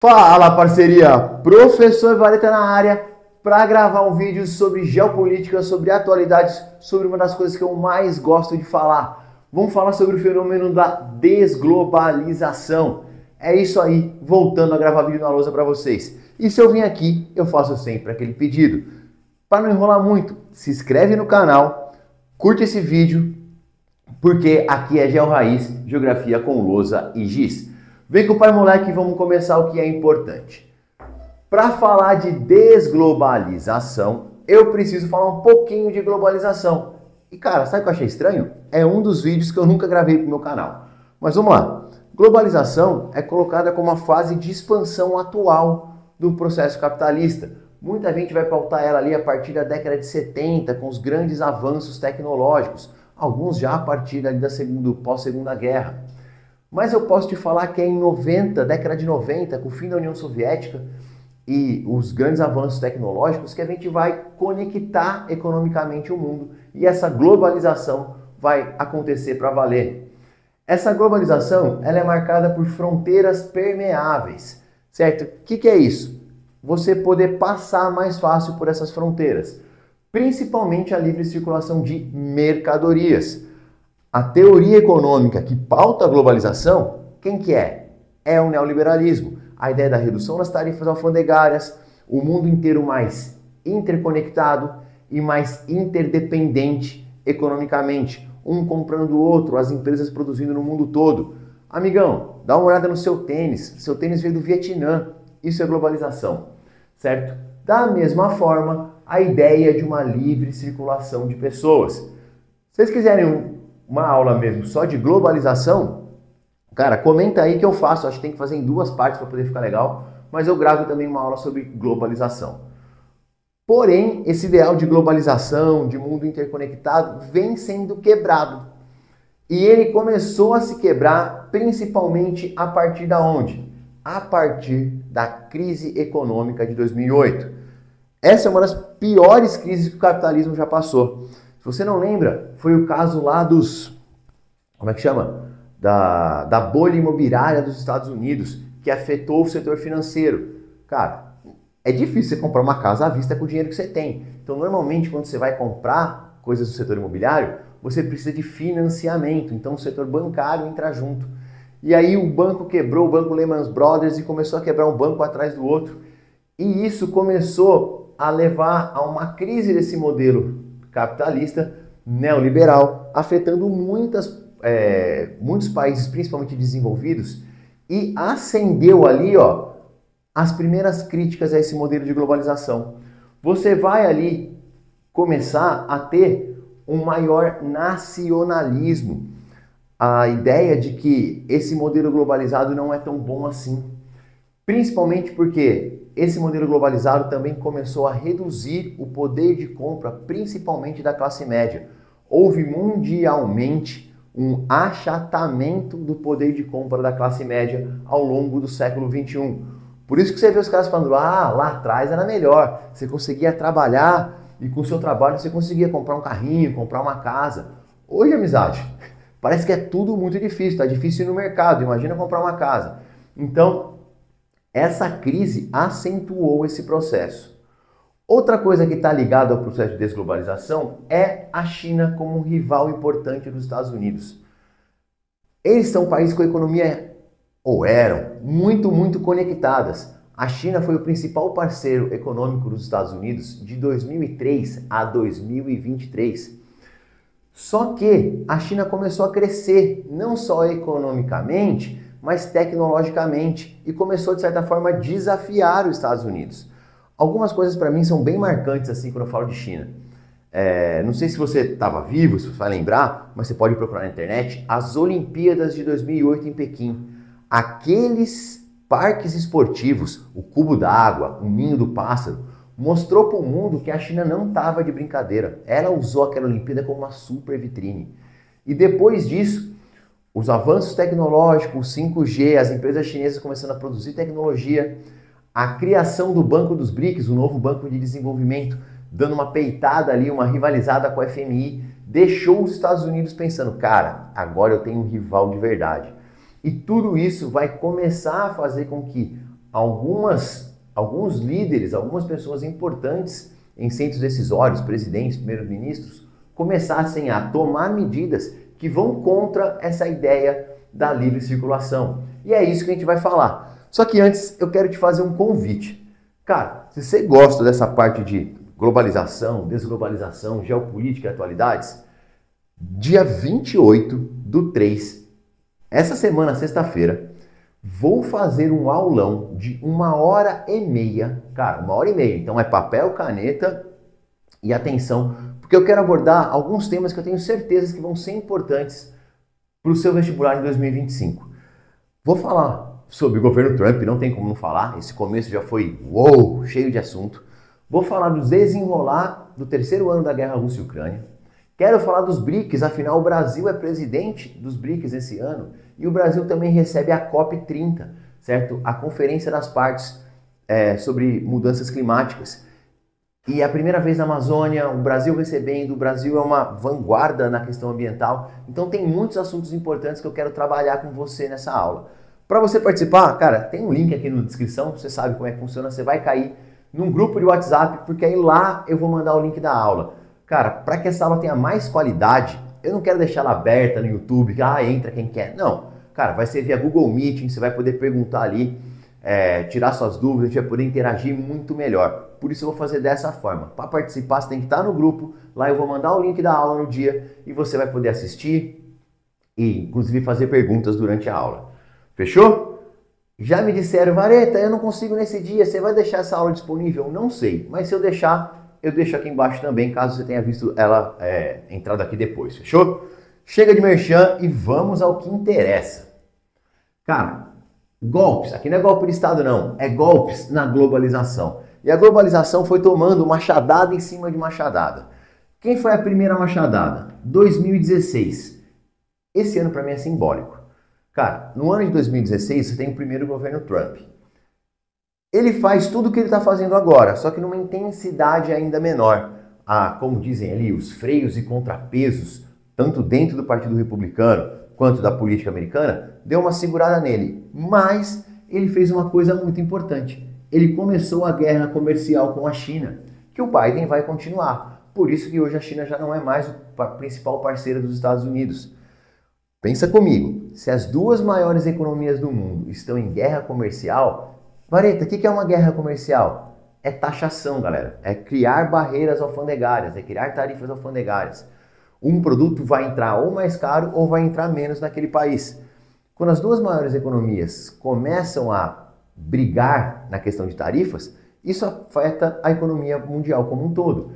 Fala, parceria! Professor Vareta na área para gravar um vídeo sobre geopolítica, sobre atualidades, sobre uma das coisas que eu mais gosto de falar. Vamos falar sobre o fenômeno da desglobalização. É isso aí, voltando a gravar vídeo na lousa para vocês. E se eu vim aqui, eu faço sempre aquele pedido. Para não enrolar muito, se inscreve no canal, curte esse vídeo, porque aqui é Geo Raiz, Geografia com lousa e giz. Vem com o pai moleque e vamos começar o que é importante. Para falar de desglobalização, eu preciso falar um pouquinho de globalização. E cara, sabe o que eu achei estranho? É um dos vídeos que eu nunca gravei para o meu canal. Mas vamos lá. Globalização é colocada como a fase de expansão atual do processo capitalista. Muita gente vai pautar ela ali a partir da década de 70, com os grandes avanços tecnológicos. Alguns já a partir ali da pós-segunda guerra. Mas eu posso te falar que é em década de 90, com o fim da União Soviética e os grandes avanços tecnológicos, que a gente vai conectar economicamente o mundo e essa globalização vai acontecer para valer. Essa globalização ela é marcada por fronteiras permeáveis, certo? O que é isso? Você poder passar mais fácil por essas fronteiras, principalmente a livre circulação de mercadorias. A teoria econômica que pauta a globalização, quem que é? É o neoliberalismo. A ideia da redução das tarifas alfandegárias, o mundo inteiro mais interconectado e mais interdependente economicamente, um comprando o outro, as empresas produzindo no mundo todo. Amigão, dá uma olhada no seu tênis veio do Vietnã, isso é globalização, certo? Da mesma forma, a ideia de uma livre circulação de pessoas. Se vocês quiserem uma aula mesmo só de globalização, cara, comenta aí que eu faço, acho que tem que fazer em duas partes para poder ficar legal, mas eu gravo também uma aula sobre globalização. Porém, esse ideal de globalização, de mundo interconectado, vem sendo quebrado. E ele começou a se quebrar principalmente a partir da onde? A partir da crise econômica de 2008. Essa é uma das piores crises que o capitalismo já passou. Se você não lembra, foi o caso lá da bolha imobiliária dos Estados Unidos, que afetou o setor financeiro. Cara, é difícil você comprar uma casa à vista com o dinheiro que você tem. Então, normalmente, quando você vai comprar coisas do setor imobiliário, você precisa de financiamento. Então, o setor bancário entra junto. E aí o banco quebrou, o banco Lehman Brothers, e começou a quebrar um banco atrás do outro. E isso começou a levar a uma crise desse modelo capitalista, neoliberal, afetando muitos países, principalmente desenvolvidos, e acendeu ali as primeiras críticas a esse modelo de globalização. Você vai ali começar a ter um maior nacionalismo, a ideia de que esse modelo globalizado não é tão bom assim, principalmente porque esse modelo globalizado também começou a reduzir o poder de compra, principalmente da classe média. Houve mundialmente um achatamento do poder de compra da classe média ao longo do século XXI. Por isso que você vê os caras falando, lá atrás era melhor, você conseguia trabalhar e com o seu trabalho você conseguia comprar um carrinho, comprar uma casa. Hoje, amizade, parece que é tudo muito difícil, está difícil ir no mercado, imagina comprar uma casa. Então, essa crise acentuou esse processo. Outra coisa que está ligada ao processo de desglobalização é a China como um rival importante dos Estados Unidos. Eles são um país com economia, ou eram, muito conectadas. A China foi o principal parceiro econômico dos Estados Unidos de 2003 a 2023. Só que a China começou a crescer, não só economicamente, mas tecnologicamente, e começou de certa forma a desafiar os Estados Unidos. Algumas coisas para mim são bem marcantes assim quando eu falo de China. Não sei se você estava vivo, se você vai lembrar, mas você pode procurar na internet as Olimpíadas de 2008 em Pequim. Aqueles parques esportivos, o Cubo d'Água, o Ninho do Pássaro, mostrou para o mundo que a China não estava de brincadeira. Ela usou aquela Olimpíada como uma super vitrine. E depois disso, os avanços tecnológicos, o 5G, as empresas chinesas começando a produzir tecnologia, a criação do Banco dos BRICS, o novo Banco de Desenvolvimento, dando uma peitada ali, uma rivalizada com a FMI, deixou os Estados Unidos pensando, cara, agora eu tenho um rival de verdade. E tudo isso vai começar a fazer com que alguns líderes, algumas pessoas importantes em centros decisórios, presidentes, primeiros ministros, começassem a tomar medidas que vão contra essa ideia da livre circulação. E é isso que a gente vai falar. Só que antes eu quero te fazer um convite. Cara, se você gosta dessa parte de globalização, desglobalização, geopolítica e atualidades, dia 28/3, essa semana, sexta-feira, vou fazer um aulão de 1h30. Cara, 1h30. Então é papel, caneta e atenção, porque eu quero abordar alguns temas que eu tenho certeza que vão ser importantes para o seu vestibular em 2025. Vou falar sobre o governo Trump, não tem como não falar, esse começo já foi cheio de assunto. Vou falar do desenrolar do terceiro ano da guerra Rússia e Ucrânia. Quero falar dos BRICS, afinal o Brasil é presidente dos BRICS esse ano e o Brasil também recebe a COP30, certo? A Conferência das Partes sobre Mudanças Climáticas. E é a primeira vez na Amazônia, o Brasil recebendo, o Brasil é uma vanguarda na questão ambiental. Então tem muitos assuntos importantes que eu quero trabalhar com você nessa aula. Para você participar, cara, tem um link aqui na descrição, você sabe como é que funciona, você vai cair num grupo de WhatsApp, porque aí lá eu vou mandar o link da aula. Cara, para que essa aula tenha mais qualidade, eu não quero deixar ela aberta no YouTube, entra quem quer. Não, cara, vai ser via Google Meeting, você vai poder perguntar ali, tirar suas dúvidas, a gente vai poder interagir muito melhor. Por isso eu vou fazer dessa forma. Para participar, você tem que estar no grupo, lá eu vou mandar o link da aula no dia e você vai poder assistir e inclusive fazer perguntas durante a aula. Fechou? Já me disseram, Vareta, eu não consigo nesse dia, você vai deixar essa aula disponível? Não sei, mas se eu deixar, eu deixo aqui embaixo também, caso você tenha visto ela entrado aqui depois, fechou? Chega de merchan e vamos ao que interessa. Cara, golpes, aqui não é golpe de Estado não, é golpes na globalização. E a globalização foi tomando machadada em cima de machadada. Quem foi a primeira machadada? 2016. Esse ano para mim é simbólico. Cara, no ano de 2016 você tem o primeiro governo Trump. Ele faz tudo o que ele está fazendo agora, só que numa intensidade ainda menor. Como dizem ali, os freios e contrapesos, tanto dentro do Partido Republicano quanto da política americana, deu uma segurada nele. Mas ele fez uma coisa muito importante. Ele começou a guerra comercial com a China, que o Biden vai continuar. Por isso que hoje a China já não é mais o principal parceiro dos Estados Unidos. Pensa comigo, se as duas maiores economias do mundo estão em guerra comercial, Vareta, o que é uma guerra comercial? É taxação, galera. É criar barreiras alfandegárias, é criar tarifas alfandegárias. Um produto vai entrar ou mais caro ou vai entrar menos naquele país. Quando as duas maiores economias começam a brigar na questão de tarifas, isso afeta a economia mundial como um todo.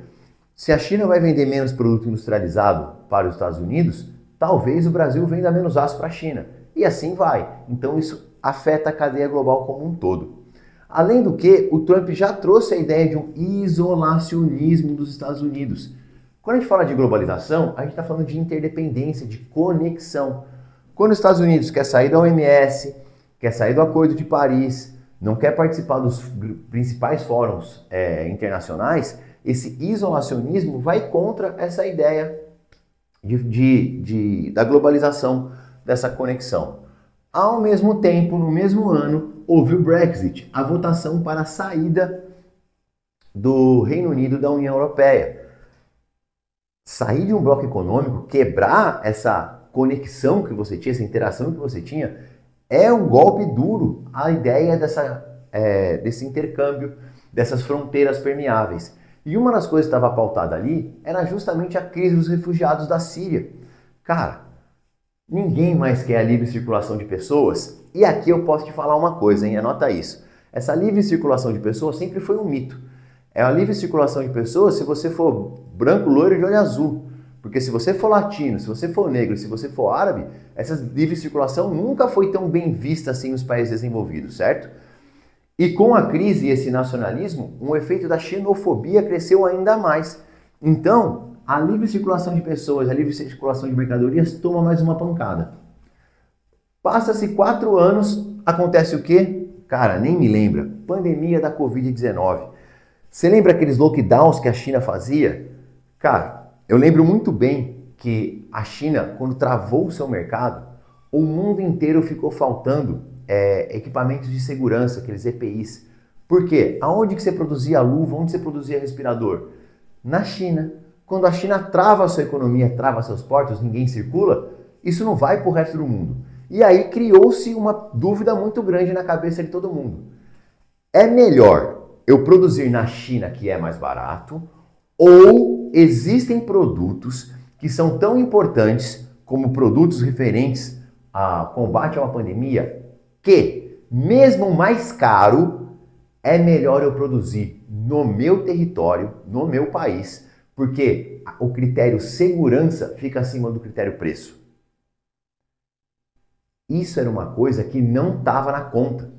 Se a China vai vender menos produto industrializado para os Estados Unidos, talvez o Brasil venda menos aço para a China. E assim vai. Então isso afeta a cadeia global como um todo. Além do que, o Trump já trouxe a ideia de um isolacionismo dos Estados Unidos. Quando a gente fala de globalização, a gente está falando de interdependência, de conexão. Quando os Estados Unidos quer sair da OMS, quer sair do Acordo de Paris, não quer participar dos principais fóruns internacionais, esse isolacionismo vai contra essa ideia da globalização, dessa conexão. Ao mesmo tempo, no mesmo ano, houve o Brexit, a votação para a saída do Reino Unido da União Europeia. Sair de um bloco econômico, quebrar essa conexão que você tinha, essa interação que você tinha, é um golpe duro a ideia desse intercâmbio, dessas fronteiras permeáveis. E uma das coisas que estava pautada ali era justamente a crise dos refugiados da Síria. Cara, ninguém mais quer a livre circulação de pessoas. E aqui eu posso te falar uma coisa, hein? Anota isso. Essa livre circulação de pessoas sempre foi um mito. É a livre circulação de pessoas se você for branco, loiro e de olho azul. Porque se você for latino, se você for negro, se você for árabe, essa livre circulação nunca foi tão bem vista assim nos países desenvolvidos, certo? E com a crise e esse nacionalismo, um efeito da xenofobia cresceu ainda mais. Então, a livre circulação de pessoas, a livre circulação de mercadorias toma mais uma pancada. Passa-se 4 anos, acontece o quê? Cara, nem me lembra. Pandemia da Covid-19. Você lembra aqueles lockdowns que a China fazia? Cara, eu lembro muito bem que a China, quando travou o seu mercado, o mundo inteiro ficou faltando equipamentos de segurança, aqueles EPIs. Por quê? Aonde que você produzia luva, onde você produzia respirador? Na China. Quando a China trava a sua economia, trava seus portos, ninguém circula, isso não vai para o resto do mundo. E aí criou-se uma dúvida muito grande na cabeça de todo mundo. É melhor eu produzir na China, que é mais barato, ou existem produtos que são tão importantes como produtos referentes a combate a uma pandemia, que mesmo mais caro, é melhor eu produzir no meu território, no meu país, porque o critério segurança fica acima do critério preço. Isso era uma coisa que não estava na conta.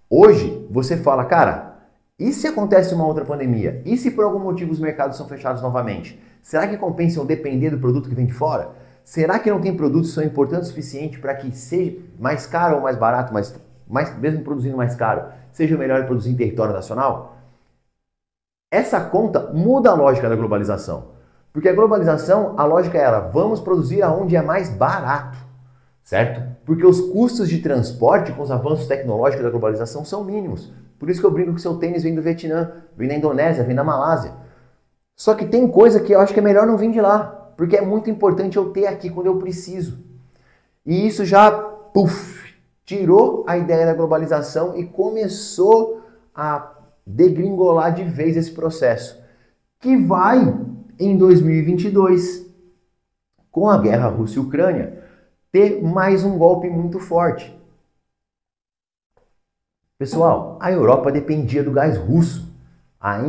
Hoje, você fala, cara, e se acontece uma outra pandemia? E se por algum motivo os mercados são fechados novamente? Será que compensa eu depender do produto que vem de fora? Será que não tem produtos que são importantes o suficiente para que seja mais caro ou mais barato, mas mesmo produzindo mais caro, seja melhor produzir em território nacional? Essa conta muda a lógica da globalização. Porque a globalização, a lógica é ela, vamos produzir aonde é mais barato, certo? Porque os custos de transporte com os avanços tecnológicos da globalização são mínimos. Por isso que eu brinco que seu tênis vem do Vietnã, vem da Indonésia, vem da Malásia. Só que tem coisa que eu acho que é melhor não vir de lá, porque é muito importante eu ter aqui quando eu preciso. E isso já, tirou a ideia da globalização e começou a degringolar de vez esse processo, que vai, em 2022, com a guerra Rússia e Ucrânia, ter mais um golpe muito forte. Pessoal, a Europa dependia do gás russo, a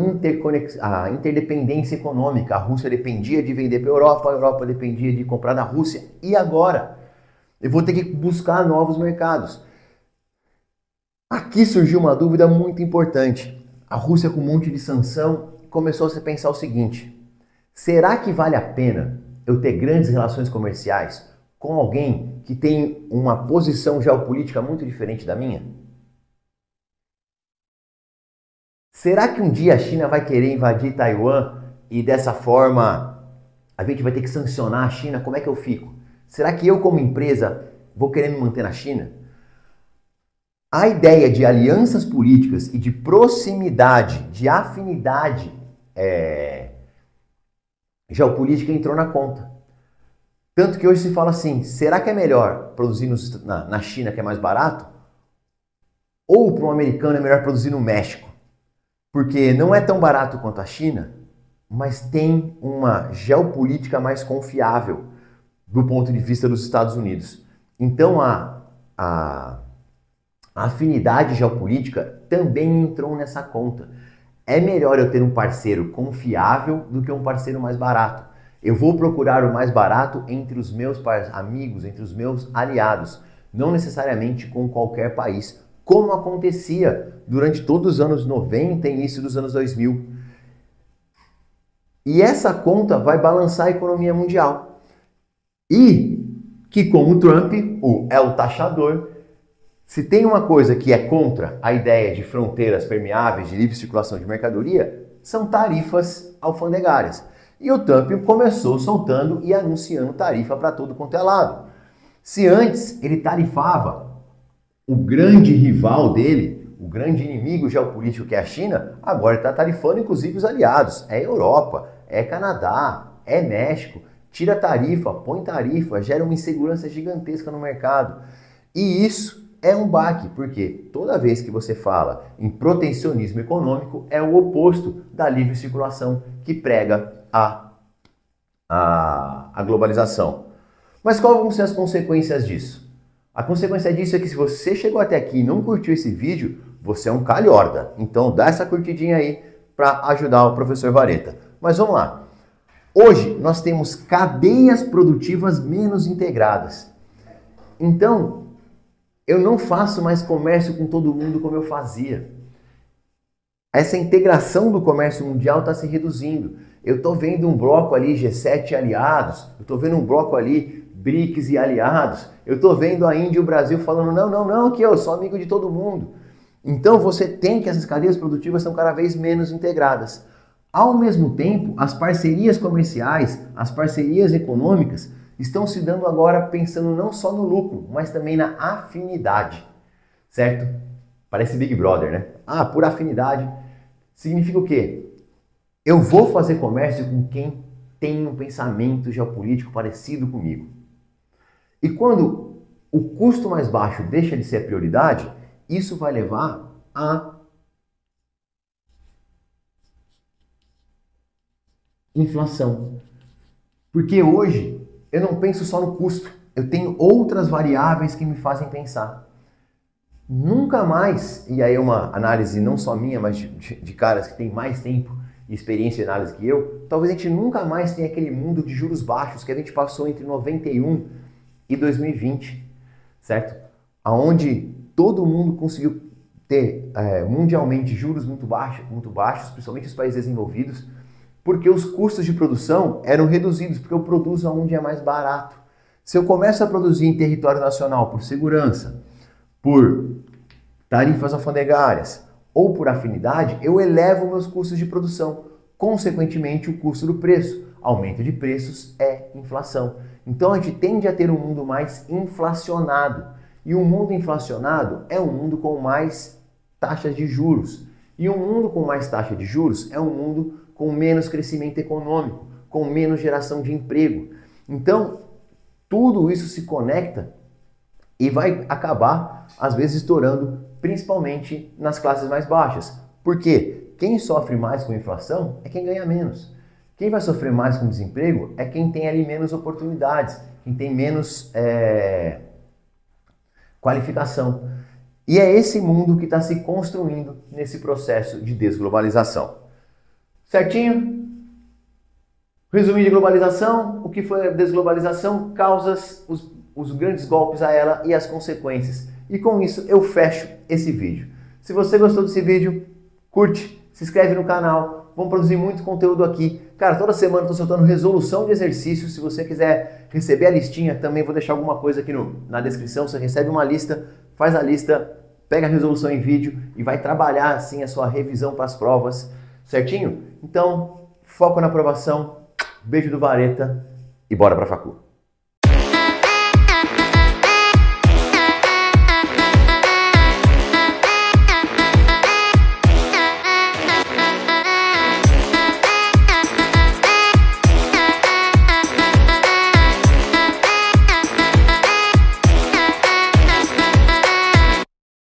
interdependência econômica, a Rússia dependia de vender para a Europa dependia de comprar da Rússia. E agora? Eu vou ter que buscar novos mercados. Aqui surgiu uma dúvida muito importante. A Rússia, com um monte de sanção, começou a se pensar o seguinte: será que vale a pena eu ter grandes relações comerciais com alguém que tem uma posição geopolítica muito diferente da minha? Será que um dia a China vai querer invadir Taiwan e dessa forma a gente vai ter que sancionar a China? Como é que eu fico? Será que eu, como empresa, vou querer me manter na China? A ideia de alianças políticas e de proximidade, de afinidade geopolítica entrou na conta. Tanto que hoje se fala assim, será que é melhor produzir na China, que é mais barato? Ou para um americano é melhor produzir no México? Porque não é tão barato quanto a China, mas tem uma geopolítica mais confiável do ponto de vista dos Estados Unidos. Então a afinidade geopolítica também entrou nessa conta. É melhor eu ter um parceiro confiável do que um parceiro mais barato. Eu vou procurar o mais barato entre os meus amigos, entre os meus aliados, não necessariamente com qualquer país, como acontecia durante todos os anos 90 e início dos anos 2000. E essa conta vai balançar a economia mundial. E que, como o Trump, é o taxador, se tem uma coisa que é contra a ideia de fronteiras permeáveis, de livre circulação de mercadoria, são tarifas alfandegárias. E o Trump começou soltando e anunciando tarifa para todo quanto é lado. Se antes ele tarifava o grande rival dele, o grande inimigo geopolítico que é a China, agora ele está tarifando inclusive os aliados. É Europa, é Canadá, é México. Tira tarifa, põe tarifa, gera uma insegurança gigantesca no mercado. E isso é um baque, porque toda vez que você fala em protecionismo econômico, é o oposto da livre circulação que prega a globalização. Mas quais vão ser as consequências disso? A consequência disso é que se você chegou até aqui e não curtiu esse vídeo, você é um calhorda. Então dá essa curtidinha aí para ajudar o professor Vareta. Mas vamos lá. Hoje nós temos cadeias produtivas menos integradas. Então, eu não faço mais comércio com todo mundo como eu fazia. Essa integração do comércio mundial está se reduzindo. Eu estou vendo um bloco ali G7 aliados, eu estou vendo um bloco ali BRICS e aliados, eu estou vendo a Índia e o Brasil falando não, que eu sou amigo de todo mundo. Então você tem que essas cadeias produtivas são cada vez menos integradas. Ao mesmo tempo, as parcerias comerciais, as parcerias econômicas estão se dando agora pensando não só no lucro, mas também na afinidade. certo? Parece Big Brother, né? Ah, por afinidade. Significa o quê? Eu vou fazer comércio com quem tem um pensamento geopolítico parecido comigo. E quando o custo mais baixo deixa de ser a prioridade, isso vai levar a inflação. Porque hoje eu não penso só no custo, eu tenho outras variáveis que me fazem pensar. Nunca mais, e aí é uma análise não só minha, mas de caras que têm mais tempo e experiência de análise que eu, talvez a gente nunca mais tenha aquele mundo de juros baixos que a gente passou entre 91 e 2020, certo? Aonde todo mundo conseguiu ter mundialmente juros muito baixos, principalmente os países desenvolvidos, porque os custos de produção eram reduzidos, porque eu produzo onde é mais barato. Se eu começo a produzir em território nacional por segurança, por tarifas alfandegárias ou por afinidade, eu elevo meus custos de produção. Consequentemente, o custo do preço. Aumento de preços é inflação. Então, a gente tende a ter um mundo mais inflacionado. E um mundo inflacionado é um mundo com mais taxas de juros. E um mundo com mais taxa de juros é um mundo com menos crescimento econômico, com menos geração de emprego. Então, tudo isso se conecta e vai acabar, às vezes, estourando, principalmente nas classes mais baixas. Por quê? Quem sofre mais com inflação é quem ganha menos. Quem vai sofrer mais com desemprego é quem tem ali menos oportunidades, quem tem menos qualificação. E é esse mundo que está se construindo nesse processo de desglobalização. Certinho? Resumindo de globalização, o que foi a desglobalização, causas, os grandes golpes a ela e as consequências. E com isso eu fecho esse vídeo. Se você gostou desse vídeo, curte, se inscreve no canal, vamos produzir muito conteúdo aqui. Cara, toda semana eu estou soltando resolução de exercícios. Se você quiser receber a listinha, também vou deixar alguma coisa aqui na descrição. Você recebe uma lista, faz a lista, pega a resolução em vídeo e vai trabalhar assim a sua revisão para as provas, certinho? Então, foco na aprovação, beijo do Vareta e bora pra facu.